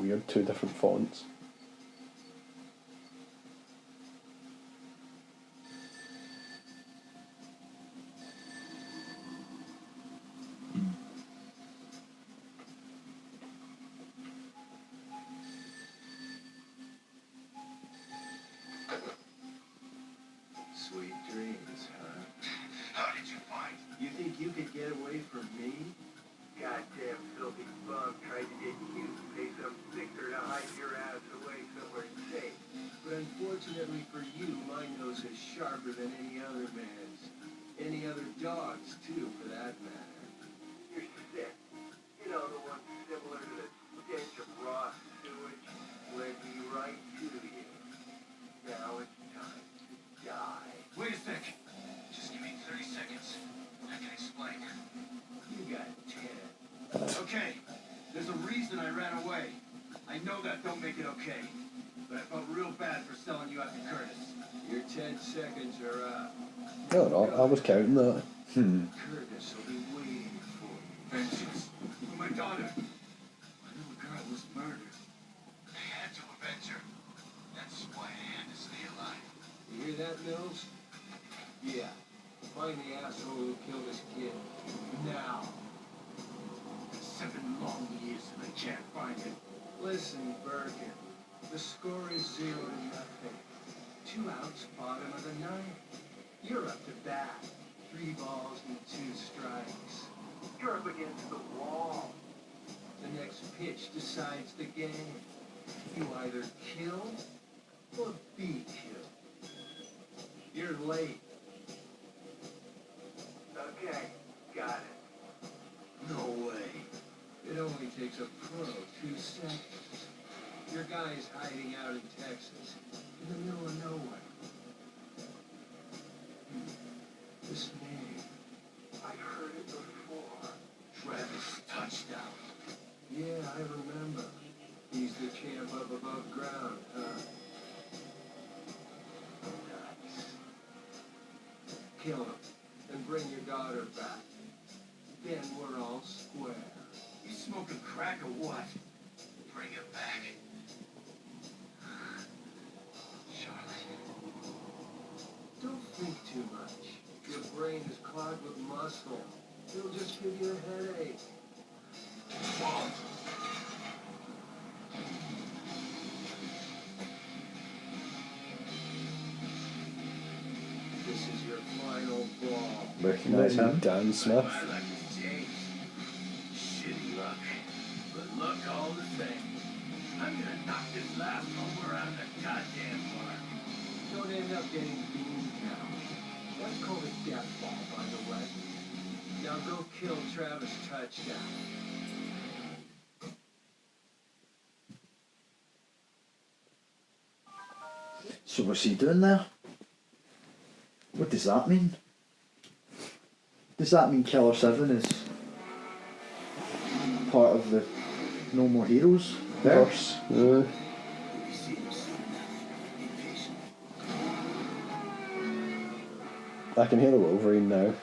weird, 2 different fonts. Sweet dreams, huh? How did you find? You think you could get away from me? Goddamn filthy bum tried to get you to pay some victor to hide your ass away somewhere safe. But unfortunately for you, my nose is sharper than any other man's. Any other dog's, too, for that matter. You're sick. You know, the one similar to the stench of raw sewage led me right to you. Now it's time to die. Wait a sec. Just give me 30 seconds. I can explain. You got 10. Okay, there's a reason I ran away. I know that don't make it okay. But I felt real bad for selling you out to Curtis. Your 10 seconds are up. No, no, I was counting that. Curtis will be waiting for you. Vengeance for my daughter. My little girl was murdered. They had to avenge her. That's why I had to stay alive. You hear that, Mills? Yeah. Find the asshole who killed his kid. Now. 7 long years and I can't find him. Listen, Birkin. The score is 0-0. 2 outs, bottom of the 9th. You're up to bat. 3 balls and 2 strikes. You're up against the wall. The next pitch decides the game. You either kill or be killed. You're late. Okay, got it. No way. It only takes a pro 2 seconds. Your guy's hiding out in Texas, in the middle of nowhere. This name, I heard it before. Travis touchdown. Yeah, I remember. He's the champ up above ground, huh? Nice. Kill him, and bring your daughter back. Then we're all square. You smoking crack or what? Bring it back. Charlotte. Don't think too much. Your brain is clogged with muscle. It'll just give you a headache. This is your final ball. Recognise him, Dan Smith. I like this Jaine. Shitty luck. But luck all the same. I'm gonna knock this last homer out of the goddamn park. Don't end up getting beamed now. That's called a death ball, by the way. Now go kill Travis touchdown. So what's he doing there? What does that mean? Does that mean Killer 7 is part of the No More Heroes verse? I can hear the Wolverine now.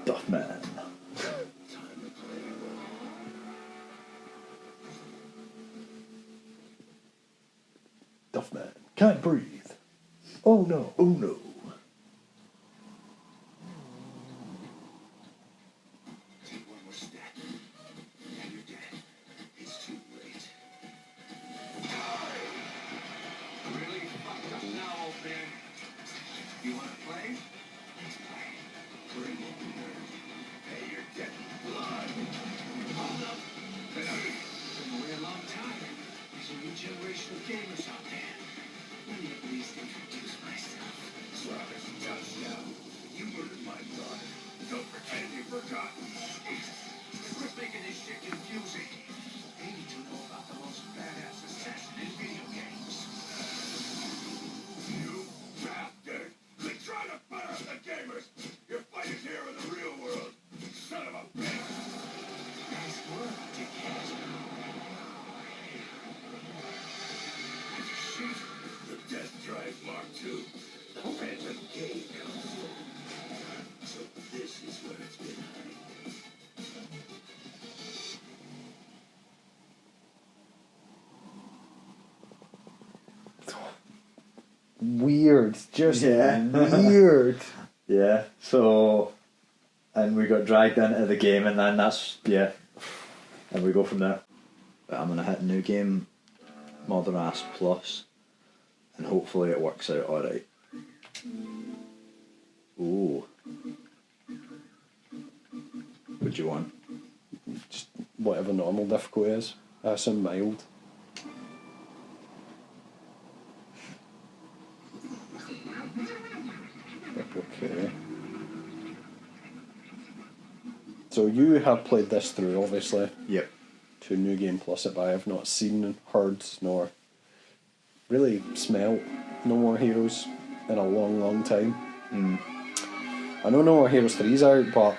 Duff man. Duff man. Can't breathe. Oh no. Oh no. Take one more step, and you're dead. It's too late. Really fucked up now, old man. You wanna play? Let's play. Bring it, nerd. Pay your debt in blood. Hold up. Been away a long time. There's a new generation of gamers out there. Let me at least introduce myself. weird, just Yeah. weird. Yeah, so, and we got dragged into the game, and then and we go from there. But I'm gonna hit new game, Modern Ass Plus, and hopefully it works out alright. Ooh. What do you want? Just whatever normal difficulty is. That's a mild. Okay. So you have played this through, obviously, Yep. to New Game Plus it, but I have not seen, heard, nor really smelt No More Heroes in a long, long time. I know No More Heroes 3's out, but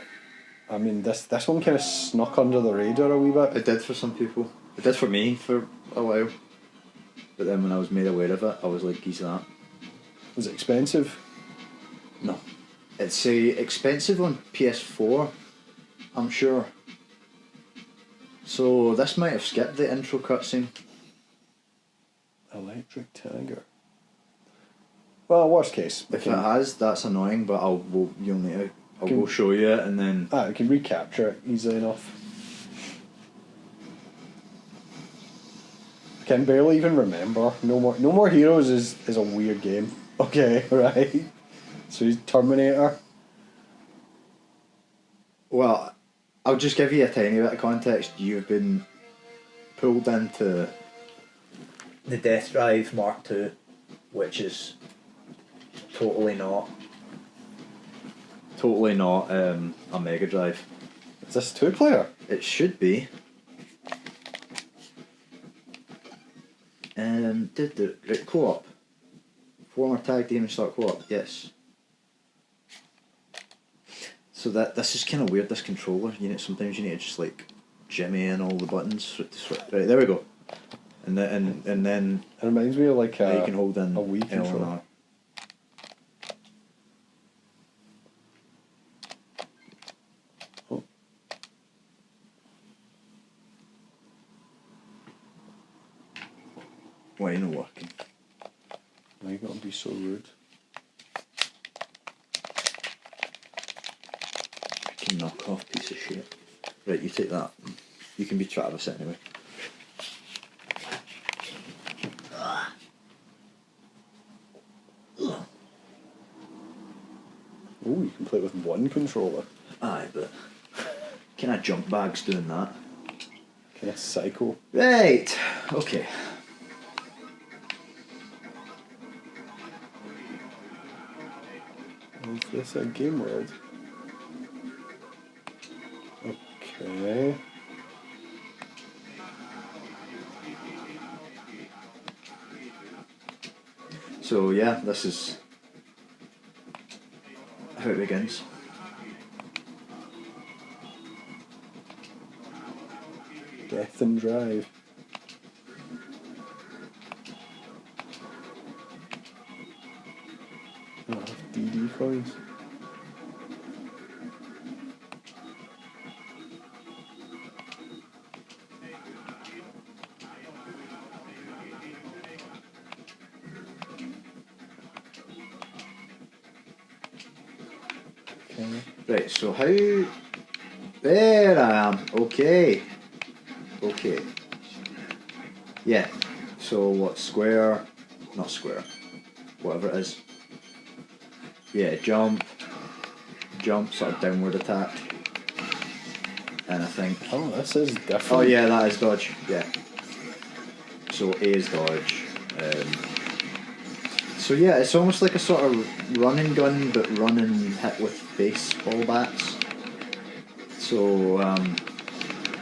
I mean this one kind of snuck under the radar a wee bit. It did for some people. It did for me for a while. But then when I was made aware of it, I was like, geez that. Was it expensive? No. It's expensive on PS4, I'm sure. So this might have skipped the intro cutscene. Electric Tiger. Well, worst case. If it has, that's annoying, but I'll go show you it and then... we can recapture it easily enough. I can barely even remember. No More Heroes is a weird game. Okay, right. So he's Terminator. Well, I'll just give you a tiny bit of context. You've been pulled into the Death Drive Mark II, which is totally not a Mega Drive. Is this 2-player? It should be. Right, co-op. Former tag team and start co-op, yes. So this is kind of weird, this controller. Sometimes you need to just like jimmy in all the buttons. Right, there we go. And then It reminds me of like you can hold in a Wii L and controller. R. Why are you not working? Why are you gonna be so rude? Fucking knock off piece of shit. Right, you take that. You can be Travis anyway. Oh, you can play with one controller. Aye, but kind of junk bags doing that. Kind of psycho. Right, okay. Is this a game world? Okay. So yeah, this is how it begins. Death and Drive. Oh, DD coins. Okay. Right, so how... There I am, okay. Okay. Yeah, so what, square, not square, whatever it is. Yeah, jump, sort of downward attack. And I think... Oh, this is different. Oh yeah, that is dodge, yeah. So A is dodge. So yeah, it's almost like a sort of run and gun, but run and hit with baseball bats. So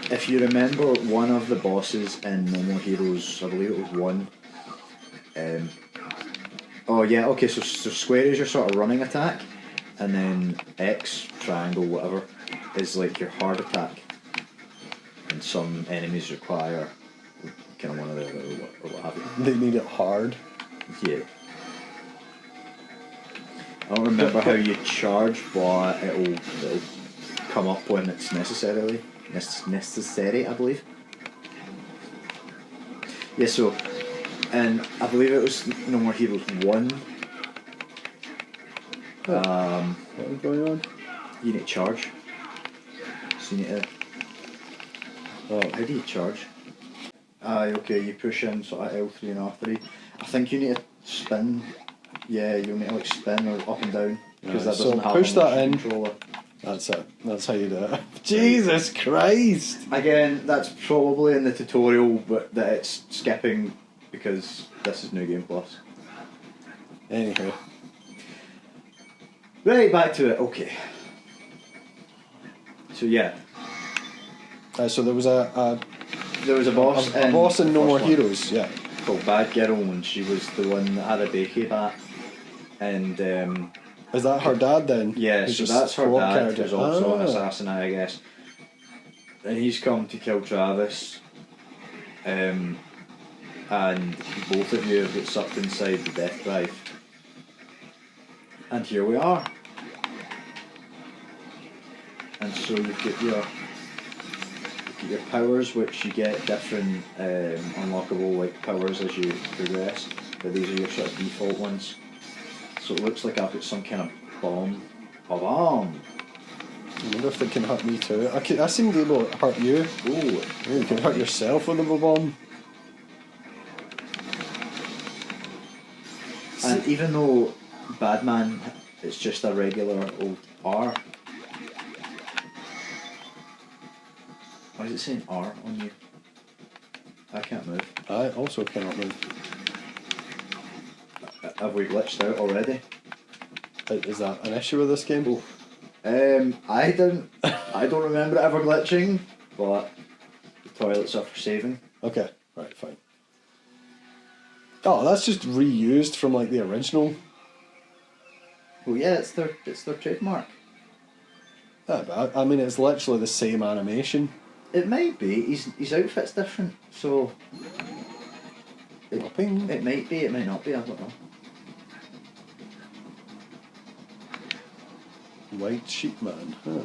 if you remember one of the bosses in No More Heroes, I believe it was 1. Oh yeah, okay, so square is your sort of running attack, and then X, triangle, whatever, is like your hard attack. And some enemies require kind of one of the other, or what have you. They need it hard. Yeah. I don't remember how you charge, but it'll come up when it's necessary, I believe. Yeah, so, and I believe it was No More Heroes 1 What is going on? You need to charge. So you need to. Oh, How do you charge? Aye, okay, you push in sort of L3 and R3. I think you need to spin. Yeah, you'll need to like spin or up and down. Because that so doesn't have push a that motion in. controller. that's it. That's how you do it. Jesus Christ! Again, that's probably in the tutorial, but that it's skipping because this is New Game Plus. Anywho. Right, back to it. Okay. So yeah, So there was a there was a boss. boss in No the More first one Heroes, yeah. called Bugirou, and she was the one that had a Bakey bat. And Is that her dad then? yeah, Who's so just that's her co-op dad, character? who's also an Ah. assassin, I guess. And he's come to kill Travis. And both of you have got sucked inside the death drive. And here we are. And so you've got your powers, which you get different unlockable like powers as you progress. But these are your sort of default ones. So it looks like I've got some kind of bomb. A bomb! I wonder if they can hurt me too. I seem to be able to hurt you. Ooh, You can hurt yourself with a bomb. And even though Badman is just a regular old R. Why is it saying R on you? I can't move. I also cannot move. Have we glitched out already? Is that an issue with this game? Oof. I don't remember it ever glitching, but the toilets are for saving. Okay, right, fine. Oh, that's just reused from like the original. Well, yeah, it's their trademark. Yeah, but I mean, it's literally the same animation. It might be. His outfit's different, so Ping. it might be. It might not be. I don't know. White Sheepman. Huh.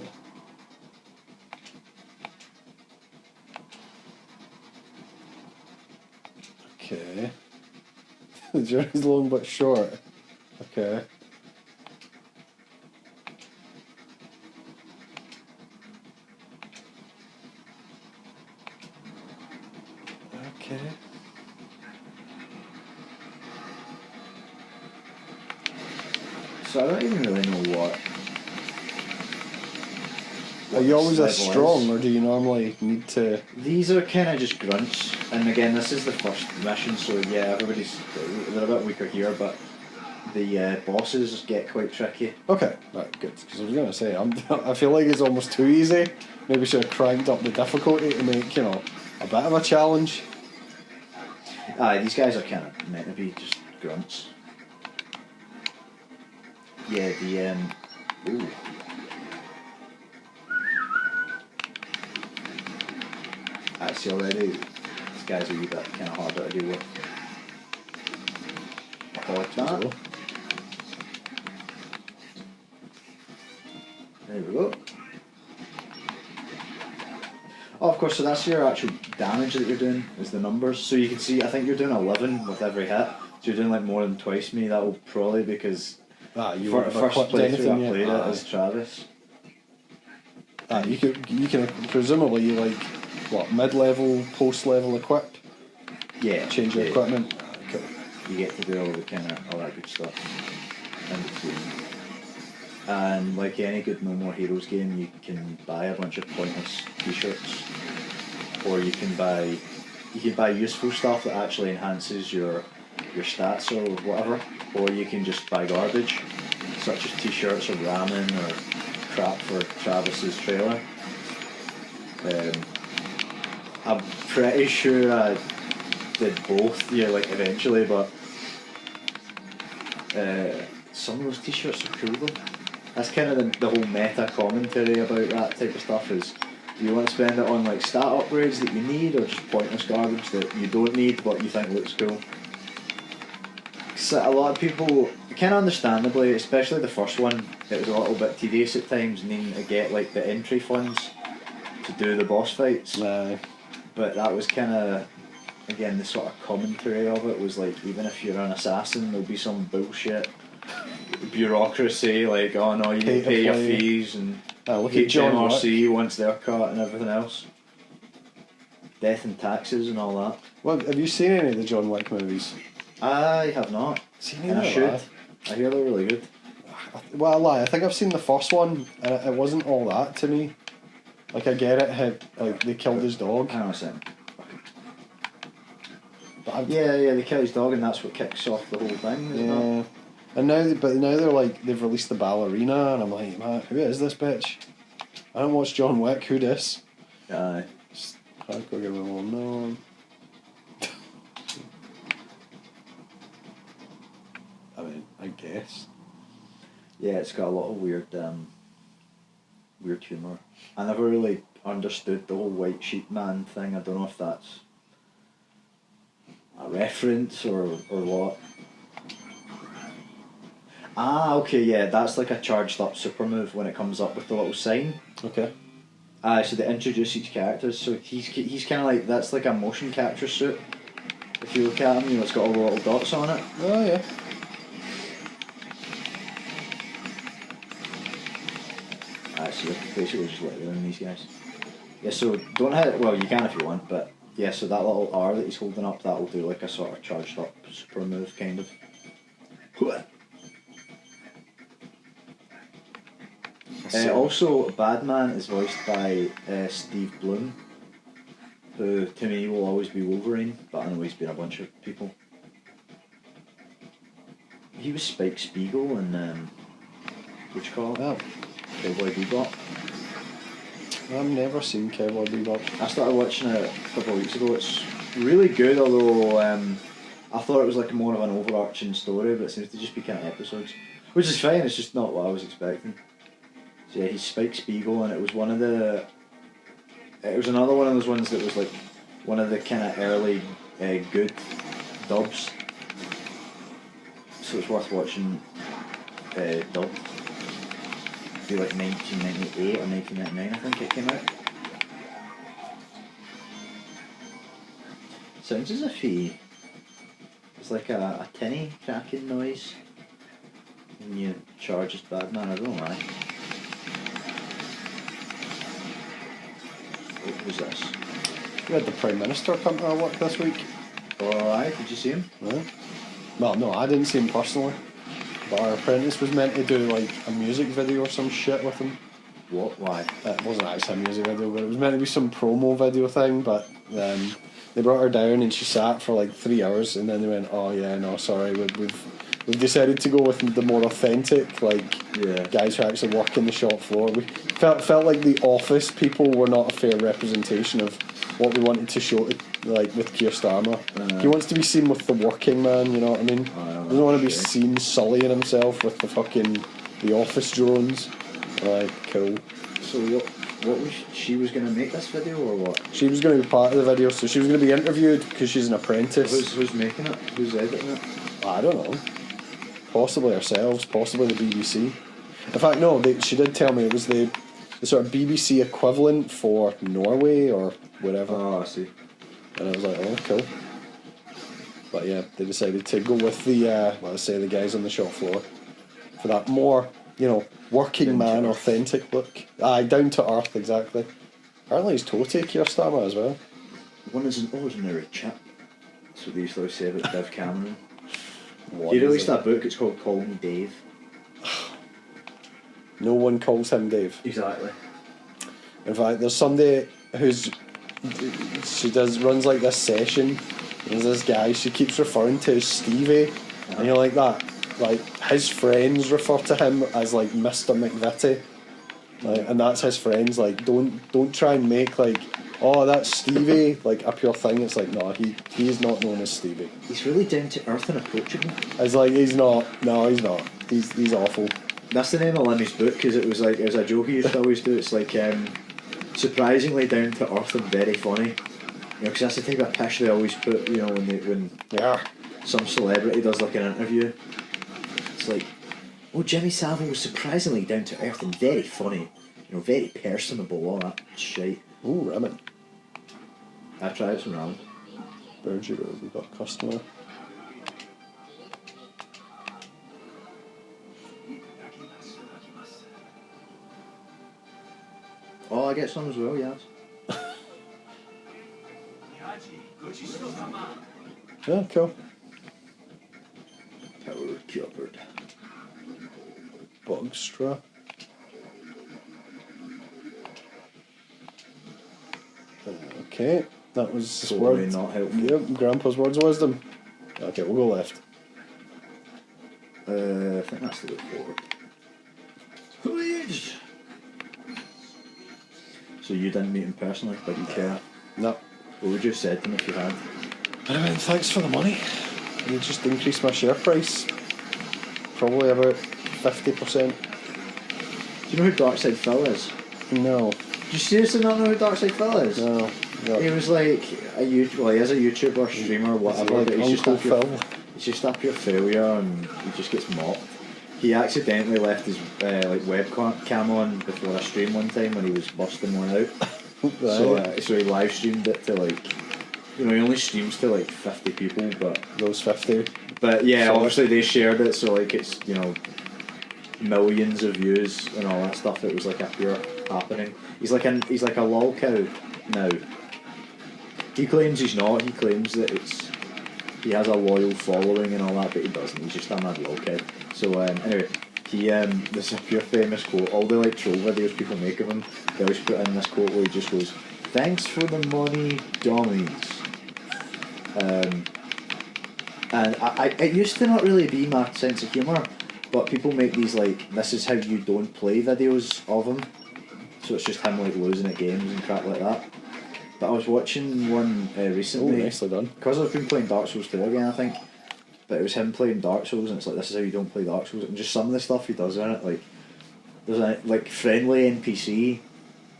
Okay. The journey's long but short. Okay. Okay. So I don't even really know what. Are you always this as level strong, is. or do you normally need to? These are kind of just grunts, and again, this is the first mission, so yeah, they're a bit weaker here, but the bosses get quite tricky. Okay, right, good. Because I was gonna say, I feel like it's almost too easy. Maybe should have cranked up the difficulty to make a bit of a challenge. Aye, these guys are kind of meant to be just grunts. Yeah, ooh. Actually, already, these guys are a wee bit kind of harder to deal with. Like that. So, There we go. Oh, of course, so that's your actual damage that you're doing, is the numbers. So you can see, I think you're doing 11 with every hit. So you're doing like more than twice me. That will probably because you for won't the have first equipped playthrough anything I yet. played it as Travis. You can presumably what mid-level, post-level equip, Yeah. change your yeah. equipment. Cool. You get to do all the kind of all that good stuff in between. And like any good No More Heroes game, you can buy a bunch of pointless t-shirts, or you can buy useful stuff that actually enhances your stats or whatever, or you can just buy garbage, such as t-shirts or ramen or crap for Travis's trailer. I'm pretty sure I did both, eventually, but some of those t-shirts are cool though. That's kind of the whole meta commentary about that type of stuff is, do you want to spend it on like stat upgrades that you need, or just pointless garbage that you don't need but you think looks cool? So a lot of people, kind of understandably, especially the first one, it was a little bit tedious at times needing to get like the entry funds to do the boss fights. But that was kind of, again, the sort of commentary of it was like, even if you're an assassin, there'll be some bullshit bureaucracy, like, oh no, you need to pay your fees, and look at John HMRC wants their cut and everything else. Death and taxes and all that. Well, have you seen any of the John Wick movies? I have not. Seen any And I of should. that? I hear they're really good. Well, I lie. I think I've seen the first one, and it wasn't all that to me. Like, I get it, like, they killed his dog. Hang on a second. But Yeah, they kill his dog, and that's what kicks off the whole thing, isn't it? And now they're like, they've released the Ballerina, and I'm like, man, who is this bitch? I don't watch John Wick, who this? Aye. I'll go give him one, no. I mean, I guess. Yeah, it's got a lot of weird humour. I never really understood the whole white sheepman thing. I don't know if that's a reference or what. Ah, okay, yeah, that's like a charged up super move when it comes up with the little sign. Okay. So they introduce each character, so he's kind of like, that's like a motion capture suit. If you look at him, you know, it's got all the little dots on it. Oh, yeah. So basically just let in these guys. Yeah, so don't hit, well, you can if you want, but yeah, so that little R that he's holding up, that will do like a sort of charged up super move, kind of. Also, Badman is voiced by Steve Bloom, who to me will always be Wolverine, but I know he's been a bunch of people. He was Spike Spiegel in, what you call it? Oh. Cowboy Beebop. I've never seen Cowboy Bebop. I started watching it a couple of weeks ago. It's really good, although I thought it was like more of an overarching story, but it seems to just be kind of episodes, which is fine. It's just not what I was expecting. So yeah, he's Spike Spiegel, and it was one of the. It was another one of those ones that was like one of the kind of early good dubs. So it's worth watching. Dub. Be like 1998 or 1999, I think it came out. Sounds as if it's like a tinny cracking noise when you charge his Badman. I don't know why. What was this? We had the Prime Minister come to our work this week. Oh, aye, did you see him? No. Well, no, I didn't see him personally. But our apprentice was meant to do like a music video or some shit with him. What? Why? It wasn't actually a music video, but it was meant to be some promo video thing. But they brought her down and she sat for like 3 hours, and then they went, "Oh yeah, no, sorry, we've decided to go with the more authentic, guys who actually work in the shop floor." We felt like the Office people were not a fair representation of what we wanted to show, like with Keir Starmer. He wants to be seen with the working man, you know what I mean? He doesn't want to be seen sullying himself with the Office drones. Like, cool. So what was she was going to make this video or what? She was going to be part of the video, so she was going to be interviewed because she's an apprentice. Who's making it? Who's editing it? I don't know. Possibly ourselves, possibly the BBC. In fact, no, she did tell me it was the sort of BBC equivalent for Norway or whatever. Oh, I see. And I was like, oh, cool. But yeah, they decided to go with the guys on the shop floor for that more, working man, authentic look. Aye, down to earth, exactly. Apparently he's totally Keir Starmer as well. One is an ordinary chap. That's what they used to always say about Dev Cameron. He released that book, it's called Call Me Dave. No one calls him Dave. Exactly. In fact, there's somebody runs like this session. There's this guy she keeps referring to as Stevie, and you're like that. Like his friends refer to him as like Mr. McVitie, and that's his friends. Like don't try and make like, oh, that's Stevie, like a pure thing. It's like, no, he is not known as Stevie. He's really down to earth and approachable. It's like he's not. No, he's not. He's awful. That's the name of Lemmy's book, because it was a joke he used to always do. It's like surprisingly down to earth and very funny. Because that's the type of pish they always put. When some celebrity does like an interview, it's like, oh, Jimmy Savile was surprisingly down to earth and very funny. Very personable. All that shit. Ooh, ramen. I've tried some ramen. Bugirou, we've got a customer. get some as well, yes. Yeah, cool. Power cupboard. Bugxtra. Okay, that was Totally word. not helpful. Yep, Grandpa's words of wisdom. Okay, we'll go left. I think that's the way forward. So you didn't meet him personally, but you care? No. What would you have said to him if you had? I mean, thanks for the money. You just increased my share price. Probably about 50%. Do you know who Darkside Phil is? No. Do you seriously not know who Darkside Phil is? No. He was like a he is a YouTuber, streamer, whatever, but he's just, he's just a pure failure and he just gets mocked. He accidentally left his like webcam on before a stream one time when he was busting one out. So he live streamed it to like, you know, he only streams to like 50 people, but those 50. But yeah, obviously they shared it, so like it's, you know, millions of views and all that stuff. It was like a pure happening. He's like a Lolcow now. He claims he's not. He claims that he has a loyal following and all that, but he doesn't. He's just a mad Lolcow. So anyway, there's a pure famous quote. All the like troll videos people make of him, they always put in this quote where he just goes, "Thanks for the money, dummies." And it used to not really be my sense of humour, but people make these like, this is how you don't play videos of him. So it's just him like losing at games and crap like that. But I was watching one recently. Oh, nicely done. Because I've been playing Dark Souls 2 again, I think. But it was him playing Dark Souls, and it's like, this is how you don't play Dark Souls. And just some of the stuff he does in it, like, there's a like friendly NPC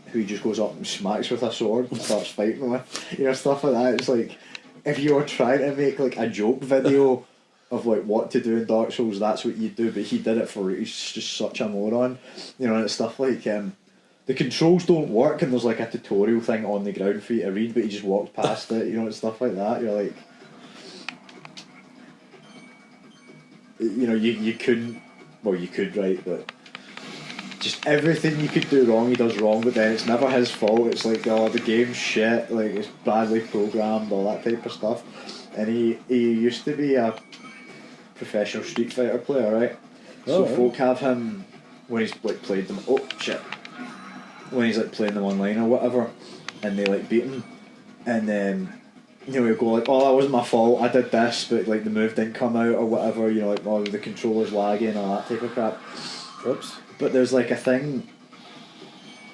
who he just goes up and smacks with a sword and starts fighting with. You know, stuff like that. It's like, if you were trying to make like a joke video of like what to do in Dark Souls, that's what you'd do. But he did it for, he's just such a moron. You know, and it's stuff like, the controls don't work and there's like a tutorial thing on the ground for you to read, but he just walked past it, you know, and stuff like that. You're like, you know, you couldn't, well you could, right, but just everything you could do wrong he does wrong, but then it's never his fault. It's like, oh, the game's shit, like it's badly programmed, all that type of stuff. And he used to be a professional Street Fighter player, right? So folk have him when he's like played them, when he's like playing them online or whatever, and they like beat him, and then you know he'll go like, oh, that wasn't my fault, I did this, but like the move didn't come out or whatever, you know, like, oh, the controller's lagging, all that type of crap. Oops. But there's like a thing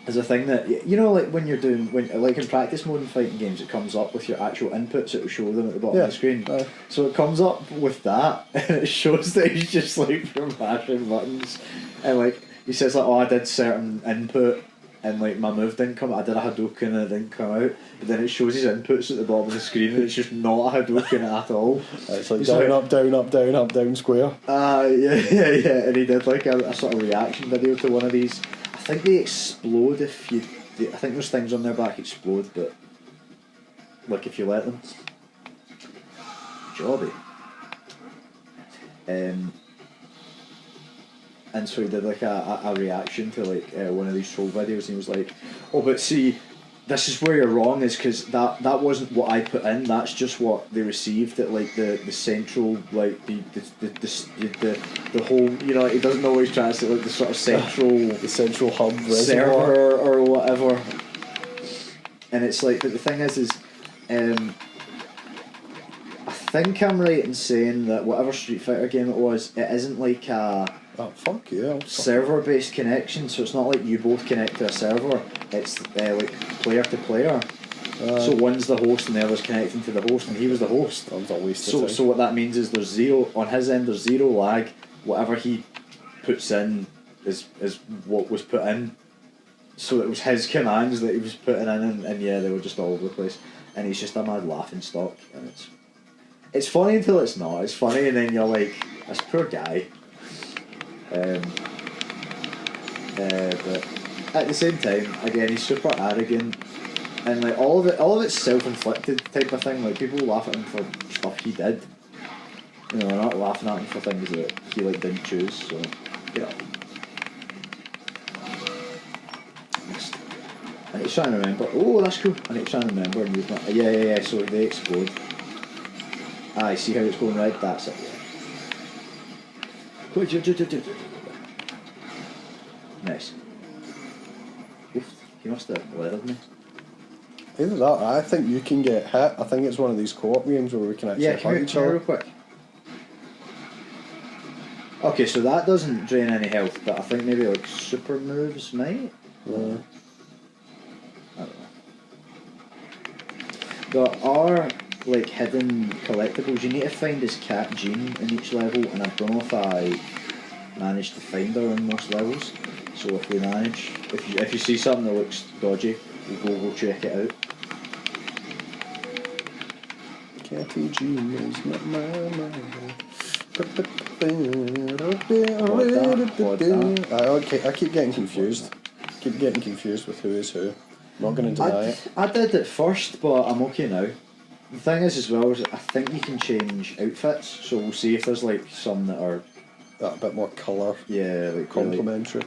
that, you know, like when you're doing, like in practice mode in fighting games, it comes up with your actual inputs, it will show them at the bottom of the screen. So it comes up with that, and it shows that he's just like mashing buttons, and like he says like, oh, I did certain input, and like my move didn't come out, I did a Hadouken and it didn't come out, but then it shows his inputs at the bottom of the screen and it's just not a Hadouken at all. It's like down, up, down, up, down, up, down, square. Yeah, and he did like a sort of reaction video to one of these. I think they explode if you, I think there's things on their back explode, but like if you let them. Jobby. And so he did like a reaction to like one of these troll videos, and he was like, oh, but see, this is where you're wrong, is because that wasn't what I put in, that's just what they received at like the central, like the whole, you know, he doesn't know what he's trying to say, like the sort of central the central hub server or whatever. And it's like, but the thing is I think I'm right in saying that whatever Street Fighter game it was, it isn't like a server-based connection, so it's not like you both connect to a server, it's like player to player. So one's the host and the other's connecting to the host, and he was the host. So what that means is there's zero, on his end there's zero lag, whatever he puts in is what was put in. So it was his commands that he was putting in, and yeah, they were just all over the place. And he's just a mad laughing stock, and it's funny until it's not. It's funny, and then you're like, this poor guy. But at the same time, again, he's super arrogant, and like all of it's self-inflicted type of thing. Like people laugh at him for stuff he did. You know, they're not laughing at him for things that he like didn't choose. So, you know. And need to try and remember. Oh, that's cool. I need to try and remember and use my. Yeah. So they explode. I see how it's going right. That's it. Yeah. Nice. Oof, he must have leathered me. Either that, I think you can get hit. I think it's one of these co-op games where we can actually hurt each other. Real quick. Okay, so that doesn't drain any health, but I think maybe like super moves might. Yeah. I don't know. There are like hidden collectibles. You need to find his cat Jeane in each level, and I don't know if I managed to find her on most levels. So if we manage, if you see something that looks dodgy, we'll check it out. Catty Jeane is not my mind. I keep getting confused. Keep getting confused with who is who. I'm not going to deny it. I did it first, but I'm okay now. The thing is, as well, is I think you can change outfits. So we'll see if there's like some that are that a bit more colour. Yeah, like complimentary.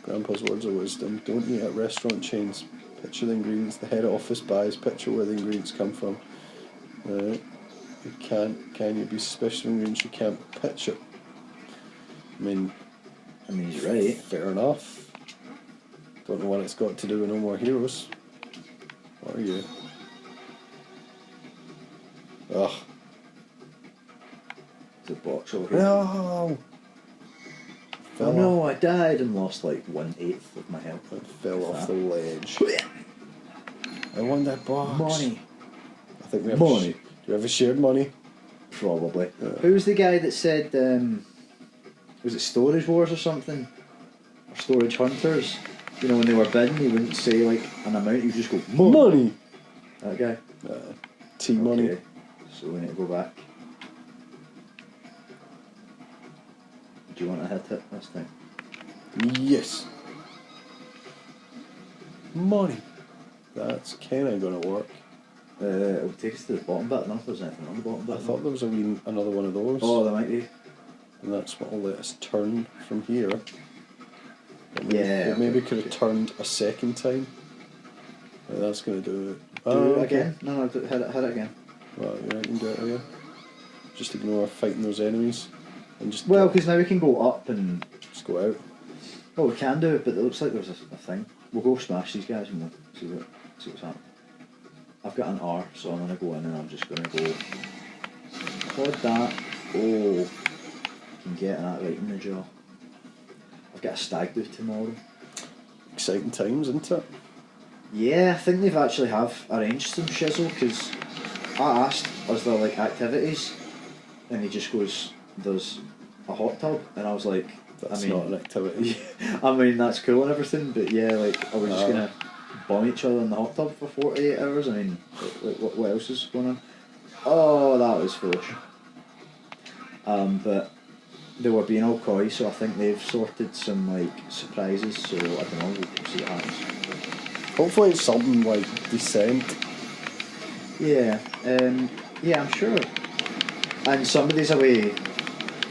Grandpa's words of wisdom: don't eat at restaurant chains. Picture the ingredients the head office buys. Picture where the ingredients come from. Right. You can't. Can you be suspicious of ingredients you can't picture? I mean, you're right. Fair enough. Don't know what it's got to do with No More Heroes. What are you? Ugh. The box over here. No! Oh no, I died and lost like 1/8 of my health. I fell off the ledge. I won that box. Money. I think we have money. Do you have a shared money? Probably. Yeah. Who was the guy that said, was it Storage Wars or something? Or Storage Hunters? You know, when they were bidding, he wouldn't say like an amount, he would just go, money! That guy? T-money. Okay. So we need to go back. Do you want to hit it this time? Yes. Money. That's kinda gonna work. It'll take us to the bottom bit. I don't know if there's anything on the bottom bit. I thought there was another one of those. Oh, there might be. And that's what will let us turn from here. It maybe could have turned a second time. Yeah, that's going to do it. Do it again? No, hit it again. Well, yeah, I can do it again. Just ignore fighting those enemies. And just well, because now we can go up and just go out. Oh, we can do it, but it looks like there's a thing. We'll go smash these guys and we'll see what's happening. I've got an R, so I'm going to go in and I'm just going to go... Quad that. Oh, I can get that right in the jaw. I've got a stag do tomorrow. Exciting times, isn't it? Yeah, I think they've actually have arranged some shizzle, because I asked, is there like activities? And he just goes, there's a hot tub, and I was like... That's not an activity. I mean, that's cool and everything, but yeah, like, are we just going to bomb each other in the hot tub for 48 hours? I mean, what else is going on? Oh, that was foolish. But they were being all coy, so I think they've sorted some like surprises, so I don't know, we'll see what happens. Hopefully it's something like Descent. Yeah, yeah, I'm sure. And somebody's away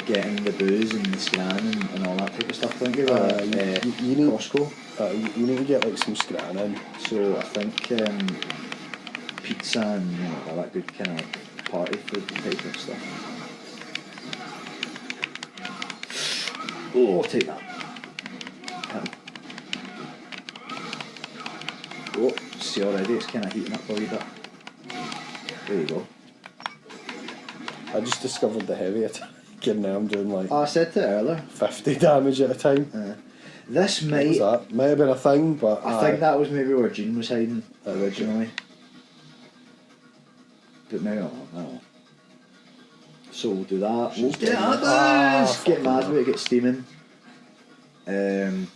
getting the booze and the scan and all that type of stuff, don't you? You need Costco. You need to get like some scran in. So I think pizza and all that good kind of party food type of stuff. Oh, I'll take that. Oh, see already, it's kind of heating up a wee bit. There you go. I just discovered the heavy attack and now I'm doing like... Oh, I said it earlier. 50 damage at a time. This What was that? Might have been a thing, but... I think that was maybe where Jeane was hiding originally. But now, no. So we'll do that. We'll get get mad with it, get steaming. And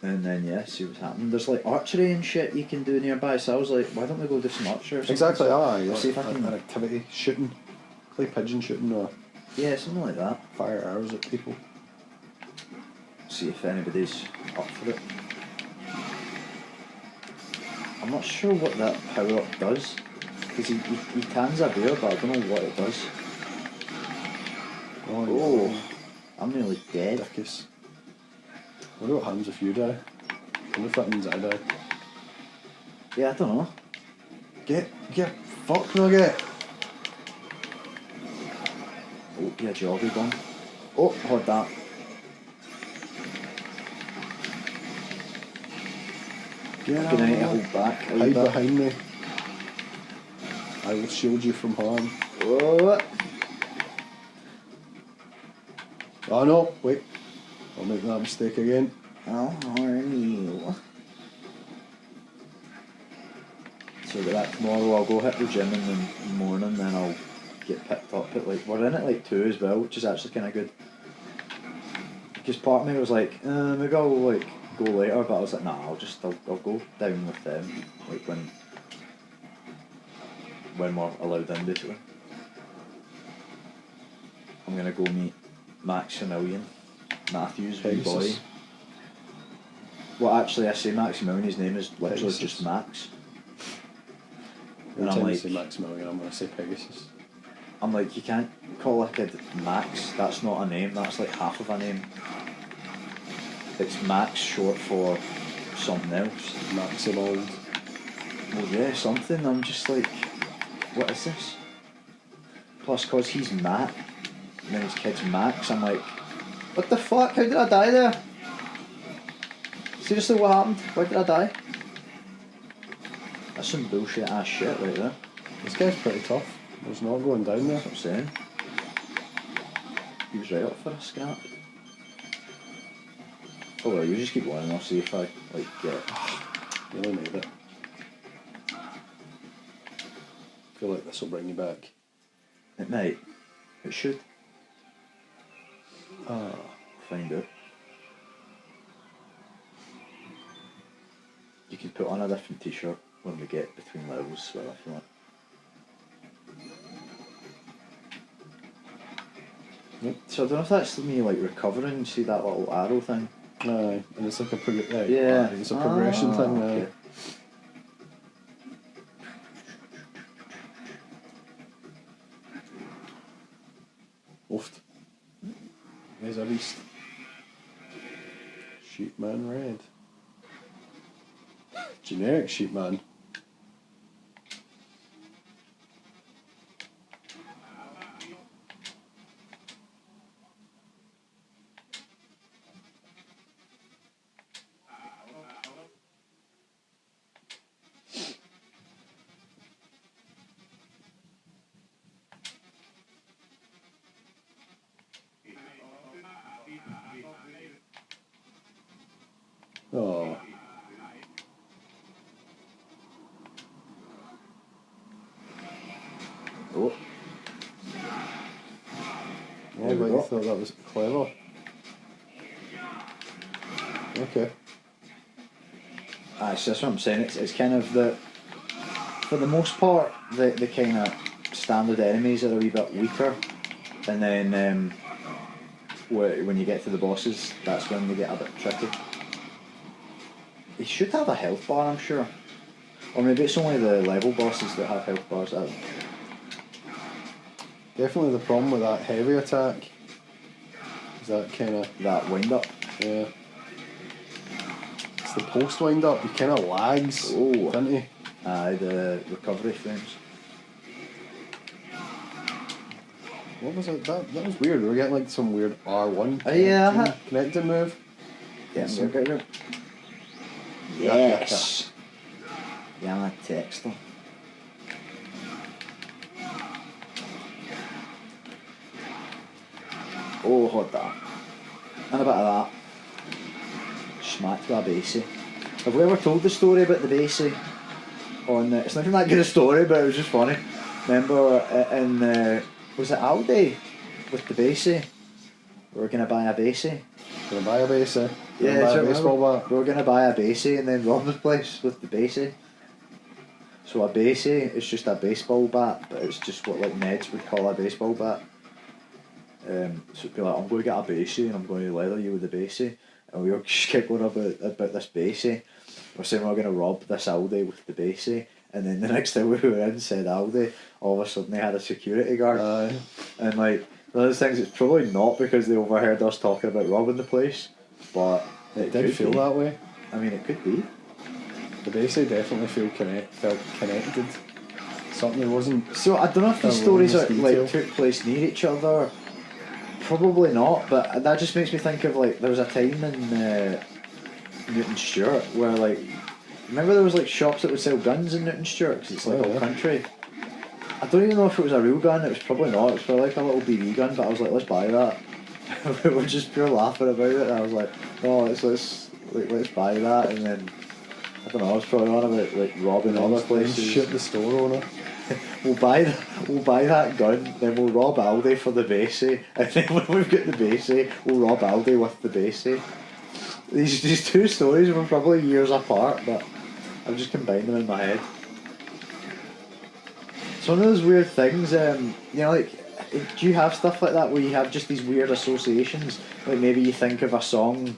then yeah, see what's happening. There's like archery and shit you can do nearby, so I was like, why don't we go do some archery or something? Exactly, Yeah. See if I can... an activity, shooting. Play pigeon shooting or... Yeah, something like that. Fire arrows at people. See if anybody's up for it. I'm not sure what that power up does, because he cans a beer, but I don't know what it does. Oh, I'm nearly dead. Dickus. I wonder what happens if you die. wonder if that means I die. Yeah, I don't know. Get, fuck no get. Oh, yeah, joggy gone. Oh, hold that. Get Gonna need to hold back. Hide behind me. I will shield you from harm. Oh. Oh no, wait. I'll make that mistake again. I'll harm you. So get that tomorrow. I'll go hit the gym in the morning, then I'll get picked up at like, we're in at like 2 as well, which is actually kind of good. Because part of me was like, maybe I'll like go later, but I was like, nah, I'll go down with them, like when we're allowed in basically. I'm gonna go meet Maximilian Matthew's wee boy. Pegasus. Well, actually, I say Maximilian. His name is literally Pegasus. just Max. Every And I'm time you like, say Maximilian, I'm going to say Pegasus. I'm like, you can't call a kid Max. That's not a name. That's like half of a name. It's Max short for something else. Maximald. Well, yeah, something. I'm just like, what is this? Plus, cause he's Matt, and then his kid's Max. I'm like, what the fuck? How did I die there? Seriously, what happened? Why did I die? That's some bullshit ass shit right there. This guy's pretty tough. There's not going down there. That's what I'm saying. He was right up for a scrap. Oh well, you just keep going and I'll see if I like get it. Really need it. I feel like this will bring you back. It might. It should. Ah. Find out. You can put on a different t-shirt when we get between levels as well if you want. Yep. So I don't know if that's me like recovering, see that little arrow thing? Aye, and it's like a Yeah. it's a progression thing. Okay. Oofed. There's a beast. Sheepman red. Generic Sheepman. Oh. Oh. Oh, There we but go. you thought that was clever. Okay. So that's what I'm saying, it's kind of the, for the most part, the kind of standard enemies are a wee bit weaker, and then when you get to the bosses, that's when they get a bit tricky. He should have a health bar, I'm sure. Or maybe it's only the level bosses that have health bars. Definitely the problem with that heavy attack is that kind of, That wind up. yeah. It's the post wind up, he kind of lags, Oh. doesn't he? Aye, the recovery frames. What was it? That was weird. We were getting like some weird R1 Yeah. connecting move. Yeah, So- go. Yeah, Yes! Yeah, I'm a texter. Oh, hold that. And a bit of that. Smacked with a Basey. Have we ever told the story about the Basey? It's not even that good a story, but it was just funny. Remember in, was it Aldi? With the Basey? We were going to buy a Basey. Gonna buy a Basey. Yeah, Gonna buy so a baseball bat. we were going to buy a Basey and then rob the place with the Basey. So a Basey is just a baseball bat, but it's just what like Neds would call a baseball bat. So it'd be like, I'm going to get a Basey and I'm going to leather you with the Basey. And we were just giggling about this Basey. We're saying we're going to rob this Aldi with the Basey. And then the next time we were in said Aldi, all of a sudden they had a security guard. Aye. And like, one of those things, it's probably not because they overheard us talking about robbing the place, but It did feel that way. I mean, it could be. The Basey definitely felt connected. Certainly wasn't. So I don't know if these a stories are, detail. like, took place near each other. Probably not, but that just makes me think of, like, there was a time in Newton Stewart where, like, remember there was, like, shops that would sell guns in Newton Stewart because it's like all country. I don't even know if it was a real gun. It was probably not. It was probably like a little BB gun, but I was like, let's buy that. We were just pure laughing about it, and I was like, oh, let's buy that, and then I don't know. I was probably on about like robbing other places. Shit the store owner. We'll buy that gun, then we'll rob Aldi for the Basey, and then when we've got the Basey, we'll rob Aldi with the Basey. These two stories were probably years apart, but I've just combined them in my head. It's one of those weird things, you know, like, do you have stuff like that where you have just these weird associations? Like maybe you think of a song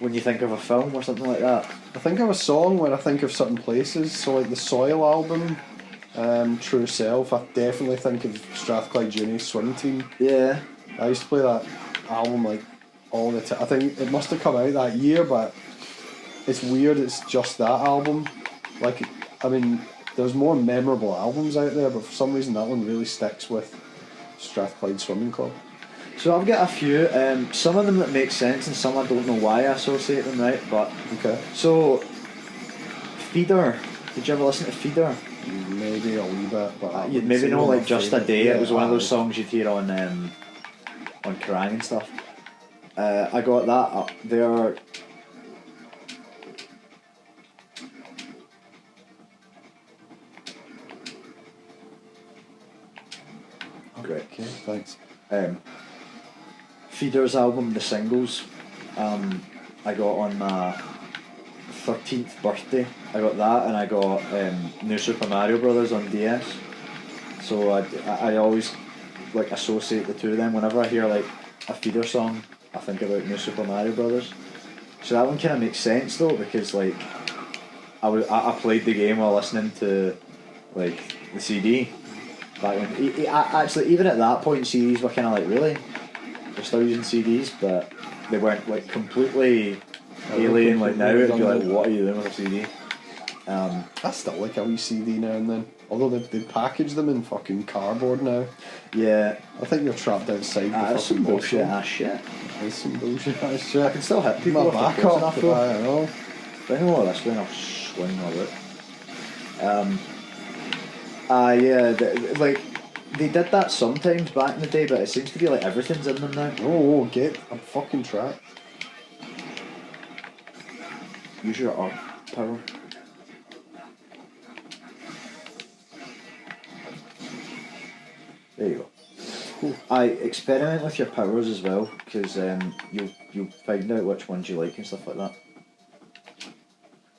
when you think of a film or something like that? I think of a song when I think of certain places, so like the Soil album, True Self, I definitely think of Strathclyde Junior swim team. Yeah. I used to play that album like all the time. I think it must have come out that year, but it's weird it's just that album. Like, I mean, there's more memorable albums out there, but for some reason that one really sticks with Strathclyde Swimming Club. So I've got a few, some of them that make sense and some I don't know why I associate them, right? But okay. So Feeder, did you ever listen to Feeder? Maybe a wee bit, but you'd maybe know like Just a Day. Yeah, it was one of those songs you'd hear on Kerrang and stuff. I got that up there. Great. Okay, thanks. Feeder's album, The Singles, I got on my 13th birthday. I got that, and I got New Super Mario Brothers on DS. So I always like associate the two of them. Whenever I hear like a Feeder song, I think about New Super Mario Brothers. So that one kind of makes sense though, because like I played the game while listening to like the CD. Back when, actually, even at that point, CDs were kind of like, really? They're still using CDs, but they weren't like completely alien like now. It'd be like, what are you doing with a CD? I still like a wee CD now and then. Although they package them in fucking cardboard now. Yeah. I think you're trapped outside. That's some bullshit ass shit. That's some bullshit ass shit. I can still hit people with back the up. I don't know. Bring all this way and I'll swing all it. Yeah, like they did that sometimes back in the day, but it seems to be like everything's in them now. Oh, get a fucking track. Use your arm power. There you go. Cool. I experiment with your powers as well, because you'll find out which ones you like and stuff like that.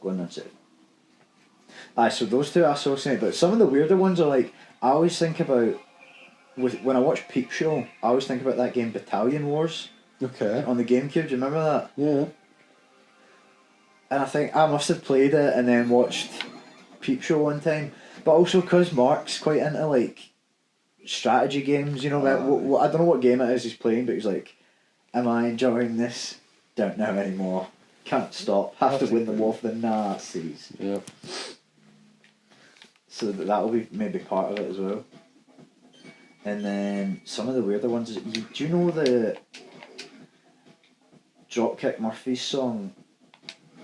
Go on, that's it. So those two I associate, but some of the weirder ones are like, I always think about, when I watch Peep Show, I always think about that game Battalion Wars. Okay. On the GameCube, do you remember that? Yeah. And I think I must have played it and then watched Peep Show one time, but also because Mark's quite into like strategy games, you know, I don't know what game it is he's playing, but he's like, am I enjoying this? Don't know anymore. Can't stop. Have to win the war for the Nazis. Yeah. So that'll be maybe part of it as well. And then some of the weirder ones. Do you know the Dropkick Murphys song,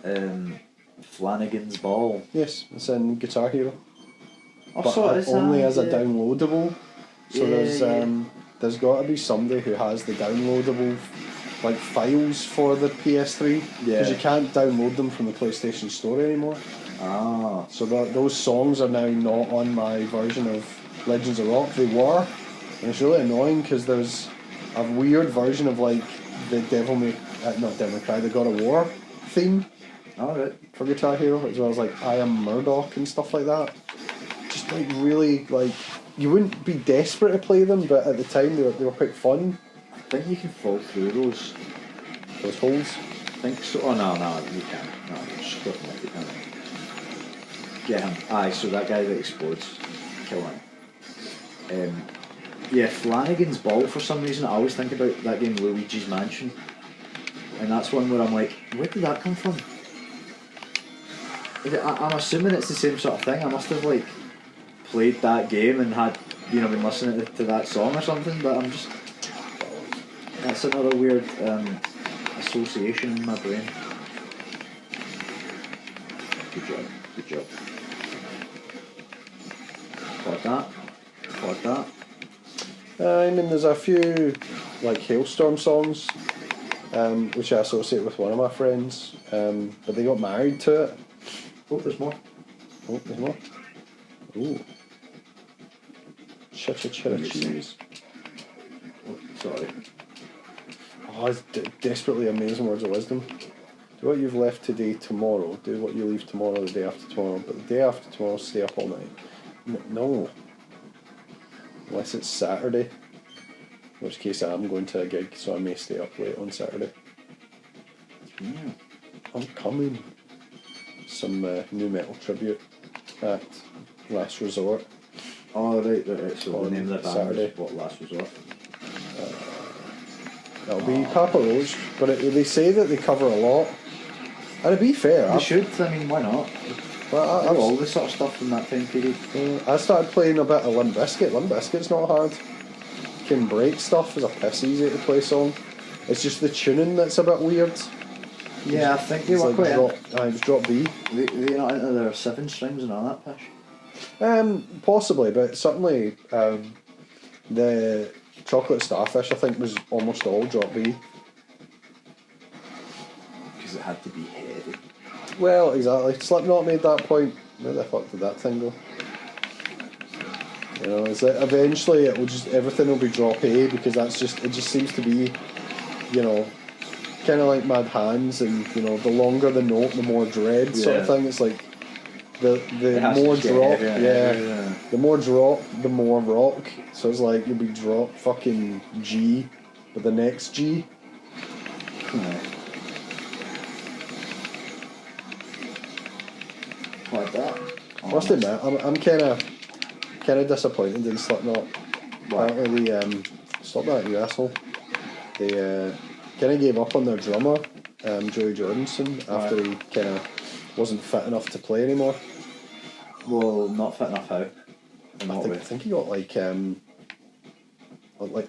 Flannigan's Ball? Yes, it's in Guitar Hero. Oh, so but it is only that, as a downloadable. So there's got to be somebody who has the downloadable like files for the PS3, because you can't download them from the PlayStation Store anymore. Ah. So those songs are now not on my version of Legends of Rock. They were, and it's really annoying because there's a weird version of like the not Devil May Cry, the God of War theme. Alright. For Guitar Hero, as well as like I Am Murdoch and stuff like that. Just like really like, you wouldn't be desperate to play them, but at the time they were quite fun. I think you can fall through those holes. I think so. Oh no, you can't. No, you're just looking like you can't. Get him. Aye, so that guy that explodes. Kill him. Yeah, Flannigan's Ball, for some reason I always think about that game Luigi's Mansion. And that's one where I'm like, where did that come from? I'm assuming it's the same sort of thing. I must have like played that game and had been listening to that song or something. But I'm just that's another weird association in my brain. Good job. Good job. Like that. I mean, there's a few like Hailstorm songs, which I associate with one of my friends, but they got married to it. Oh, there's more. Oh, there's more. Ooh. Cheese. Oh, sorry. Oh, it's desperately amazing words of wisdom. Do what you've left today tomorrow. Do what you leave tomorrow the day after tomorrow. But the day after tomorrow, stay up all night. No. Unless it's Saturday. In which case I'm going to a gig, so I may stay up late on Saturday. Yeah. I'm coming. Some new metal tribute at Last Resort. Oh, right. So the name of the band Saturday. is what, Last Resort? That'll be Papa Roach, but they say that they cover a lot. And to be fair, They should, I mean, why not? Well, I've all the sort of stuff from that time period. I started playing a bit of Limp Bizkit. Limp Bizkit's not hard. Can Break Stuff is a piss easy to play song. It's just the tuning that's a bit weird. Yeah, I think they It's were like quite. it's drop B. They not into their 7 strings and all that pish. Possibly, but certainly the Chocolate Starfish I think was almost all drop B. Because it had to be heavy. Well, exactly. Slipknot made that point. Where the fuck did that thing go? You know, it's like eventually everything will be drop A because it just seems to be, you know, kind of like Mad Hands, and you know, the longer the note, the more dread sort of thing. It's like the more drop, the more drop, the more rock. So it's like you'll be drop fucking G, but the next G. Like that. Must admit, I'm kind of disappointed in Slipknot. Apparently, stop that, you asshole. They kind of gave up on their drummer, Joey Jordison, after he kind of wasn't fit enough to play anymore. Well, not fit enough how? I think he got like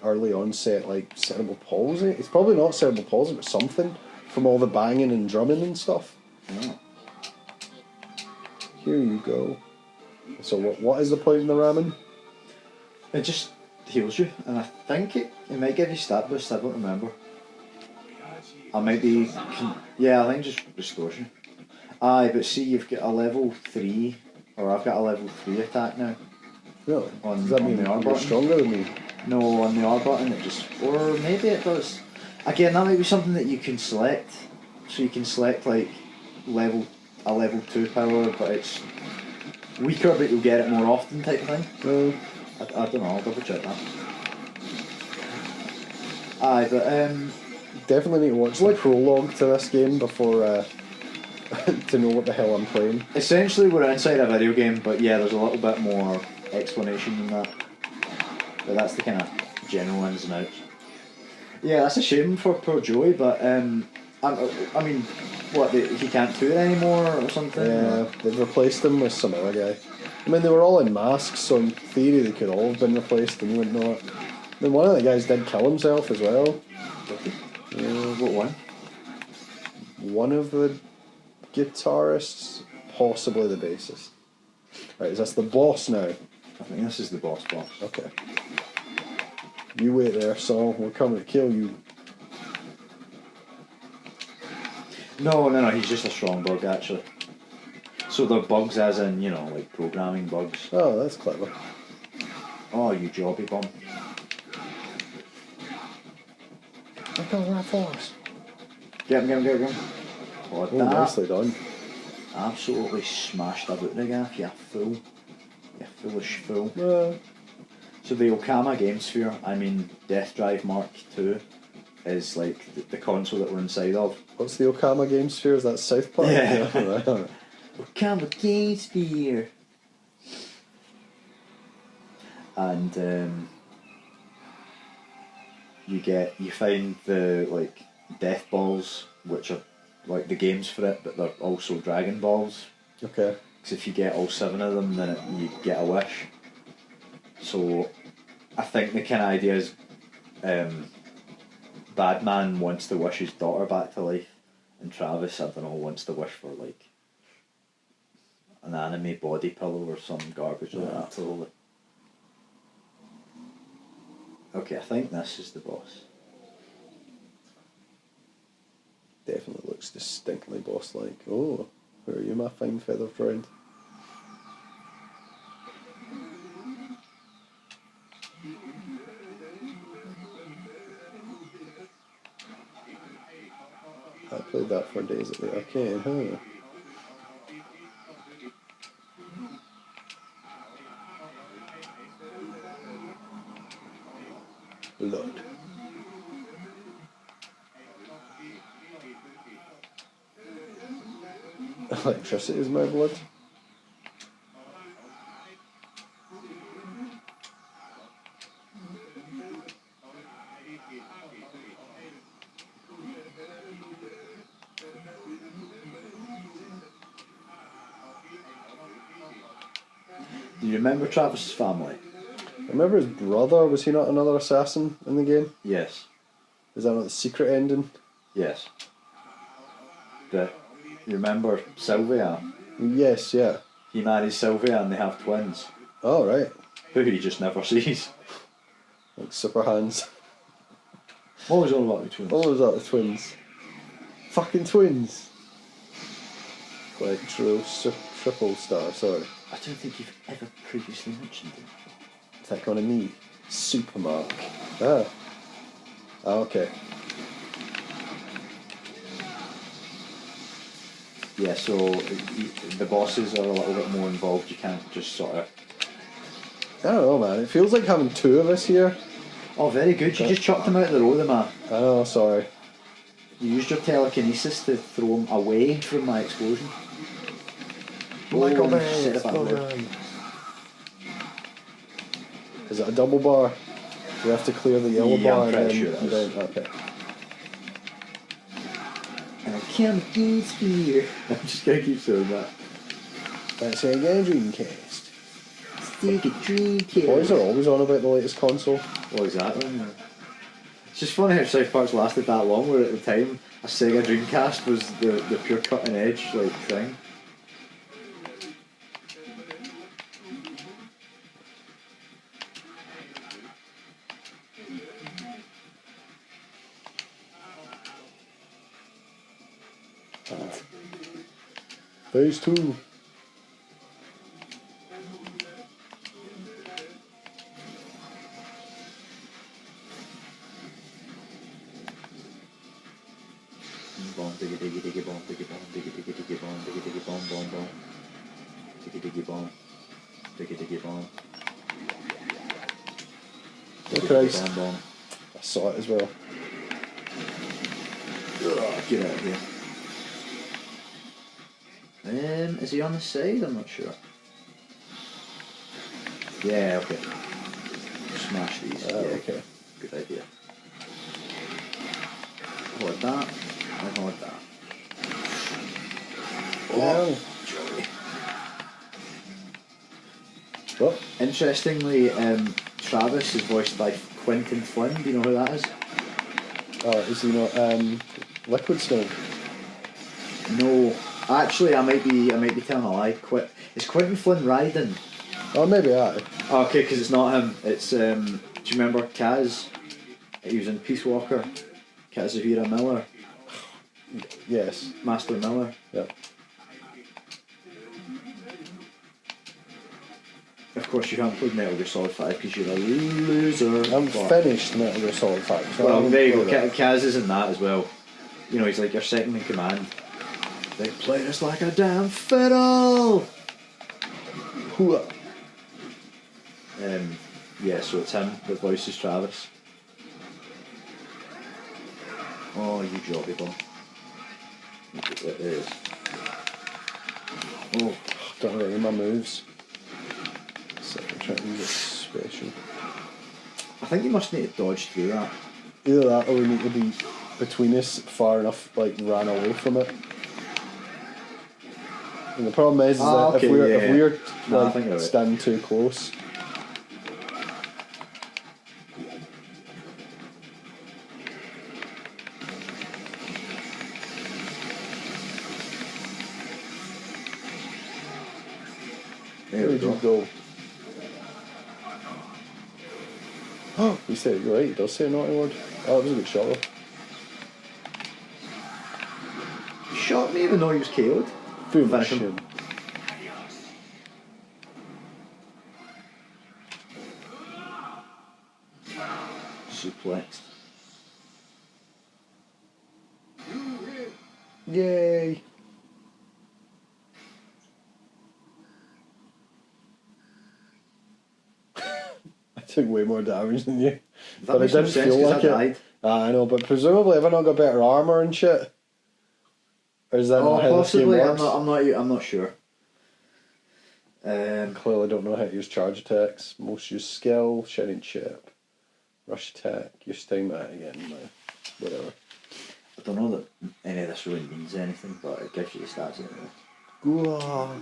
early onset like cerebral palsy. It's probably not cerebral palsy, but something from all the banging and drumming and stuff. Oh. Here you go. So what is the point in the ramen? It just heals you, and I think it might give you stat boost. I don't remember. I might be. Yeah, I think it just restores you. Aye, but see, you've got a level 3, or I've got a level 3 attack now. Really? Does that mean you're stronger than me? No, on the R button it just, or maybe it does. Again, that might be something that you can select. So you can select like a level 2 power, but it's weaker, but you'll get it more often type of thing. I don't know. I'll double check that. Aye, but definitely need to watch the prologue to this game before to know what the hell I'm playing. Essentially, we're inside a video game, but yeah, there's a little bit more explanation than that. But that's the kind of general ins and outs. Yeah, that's a shame for poor Joey, but I mean, what, he can't do it anymore or something? Yeah, they've replaced him with some other guy. I mean, they were all in masks, so in theory they could all have been replaced and you wouldn't know it. I mean, one of the guys did kill himself as well. What one? One of the guitarists, possibly the bassist. Right, is this the boss now? I think this is the boss. Okay. You wait there, Saul. We're coming to kill you. No, he's just a strong bug, actually. So they're bugs as in, you know, like programming bugs. Oh, that's clever. Oh, you jobby bum. Look at that force. Get him. Oh, nicely done. Absolutely smashed about the gaff, you fool. You foolish fool. So the Okama Game Sphere, I mean Death Drive Mark II, is like the console that we're inside of. What's the Okama Game Sphere? Is that South Park? Yeah. Right. Okama Game Sphere. And you find the like death balls, which are like the games for it, but they're also Dragon Balls. Okay. Because if you get all 7 of them, then you get a wish. So I think the kind of idea is Badman wants to wish his daughter back to life, and Travis, I don't know, wants to wish for like an anime body pillow or some garbage like that. Probably. Okay, I think this is the boss. Definitely looks distinctly boss-like. Oh, who are you, my fine feathered friend? I played that for days at the arcade, huh? Blood. Electricity is my blood. Do you remember Travis's family? I remember his brother. Was he not another assassin in the game? Yes. Is that not the secret ending? Yes. But you remember Sylvia? Yes, yeah. He marries Sylvia and they have twins. Oh, right. Who he just never sees. Like super hands. What was all about the twins? What was that, the twins? Fucking twins! Electro triple star, sorry. I don't think you've ever previously mentioned him. Attack on a knee. Supermark. Ah. Ah, okay. Yeah, so the bosses are a little bit more involved. You can't just sort of... I don't know, man. It feels like having 2 of us here. Oh, very good. You just chucked him out the road, man. I know, sorry. You used your telekinesis to throw him away from my explosion. Michael Bay said it backward. explosion. Is it a double bar? Do we have to clear the yellow Yeah, bar I'm and pretty then... sure it is. Okay. And I can't do sphere. I'm just going to keep saying that. Let's say again, Dreamcast. Take a Dreamcast. Boys are always on about the latest console. Well, exactly. Yeah. It's just funny how South Park's lasted that long, where at the time a Sega Dreamcast was the pure cutting edge like thing. Phase 2. Bomb, diggy diggy diggy bomb, diggy bomb, diggy diggy diggy bomb, diggy diggy bomb, bomb bomb. Diggy diggy bomb, diggy diggy bomb. Oh Christ. Bomb bomb. I saw it as well. Ugh, get out of here. Is he on the side? I'm not sure. Yeah, okay. Smash these. Yeah, Okay. good idea. Hold that. And hold that. Oh. Joey. What? Interestingly, Travis is voiced by Quentin Flynn. Do you know who that is? Oh, is he not Liquid Stone? No. Actually, I might be telling a lie. Is Quentin Flynn riding? Oh, maybe I. Oh, okay, because it's not him. It's do you remember Kaz? He was in Peace Walker. Kazavira Miller. Yes. Master Miller. Yeah. Of course, you haven't played Metal Gear Solid 5 because you're a loser. I'm finished Metal Gear Solid 5. So Well, there you go. that. Kaz is in that as well. You know, he's like your second in command. They play us like a damn fiddle. Hooah. Yeah, so it's him that voices Travis. Oh, you jobby bum. There it is. Oh, don't have any of my moves. So I'm trying to use this special. I think you must need to dodge through that. Either that or we need to be between us far enough, like, ran away from it. And the problem is that okay, if we're No, I like think you're right. standing too close. There we go. Oh, you said you're right. He does say a naughty word. Oh, that was a good shot though. Shot me even though he was KO'd. Finish him. him. Suplexed. Yay! I took way more damage than you. That But it makes no didn't sense feel 'cause like I it. died. I know, but presumably have I not got better armour and shit? Or is that Oh, not how this game possibly. works? I'm not sure. Clearly don't know how to use charge attacks. Most use skill, shining chip, rush attack, use time again, whatever. I don't know that any of this really means anything, but it gives you the stats anyway. Gooah.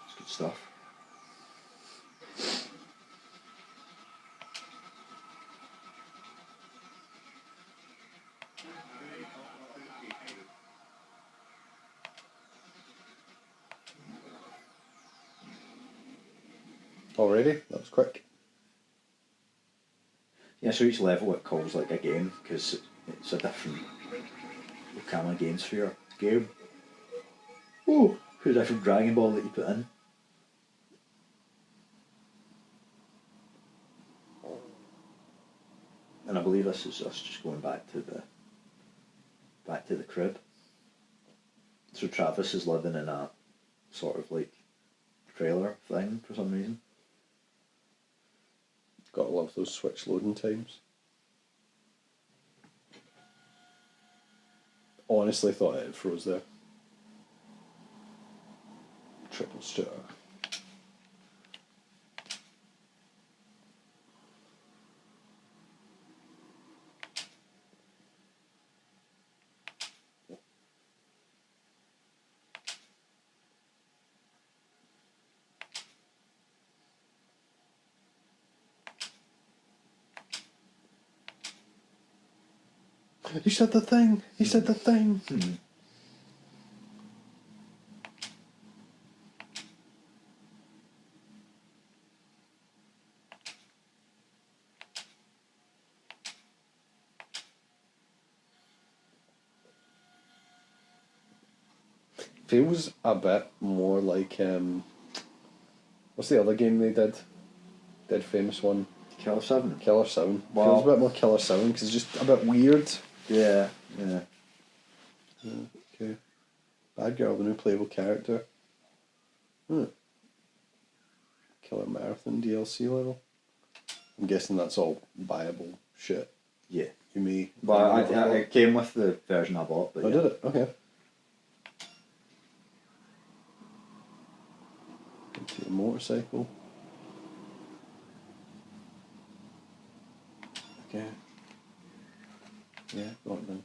It's good stuff. Already? That was quick. Yeah, so each level it calls like a game because it's a different kind of game sphere game. Oh, a different Dragon Ball that you put in. And I believe this is us just going back to the crib. So Travis is living in a sort of like trailer thing for some reason. Gotta love those Switch loading times. Honestly thought it froze there. Triple star. He said the thing. He said the thing. Feels a bit more like what's the other game they did? Dead famous one. Killer 7. Killer 7. Wow. Feels a bit more Killer 7 because it's just a bit weird. Yeah. Okay. Bad Girl, the new playable character. Killer Marathon DLC level. I'm guessing that's all buyable shit. Yeah. You may. Well, I came with the version I bought, but Oh, yeah. did it? Okay. Into the motorcycle. Okay. Yeah, got it then.